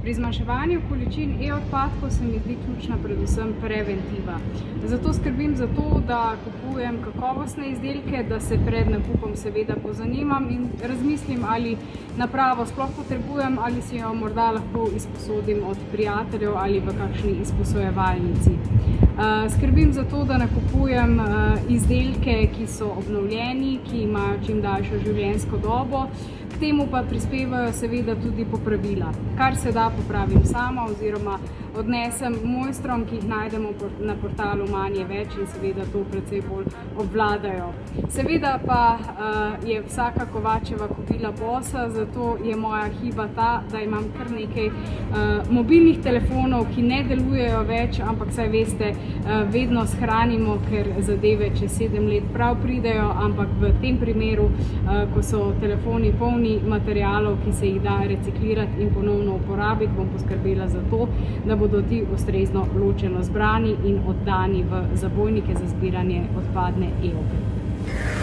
Pri zmanjševanju količin e-odpadkov se mi zdi ključna predvsem preventiva. Zato skrbim za to, da kupujem kakovostne izdelke, da se pred nakupom seveda pozanimam in razmislim, ali napravo sploh potrebujem ali si jo morda lahko izposodim od prijateljev ali v kakšni izposojevalnici. Skrbim za to, da nakupujem izdelke, ki so obnovljeni, ki imajo čim daljšo življenjsko dobo. K temu pa prispevajo seveda tudi popravila. Kar se da popravim sama oziroma odnesem mojstrom, ki jih najdemo na portalu Manj je več in seveda to precej bolj obvladajo. Seveda pa je vsaka Kovačeva kobila bosa, zato je moja hiba ta, da imam kar nekaj mobilnih telefonov, ki ne delujejo več, ampak saj veste, vedno shranimo, ker zadeve čez 7 let prav pridejo, ampak v tem primeru, ko so telefoni polni materialov, ki se jih da reciklirati in ponovno uporabiti, bom poskrbela za to, da bodo ti ustrezno ločeno zbrani in oddani v zabojnike za zbiranje odpadne e-opreme.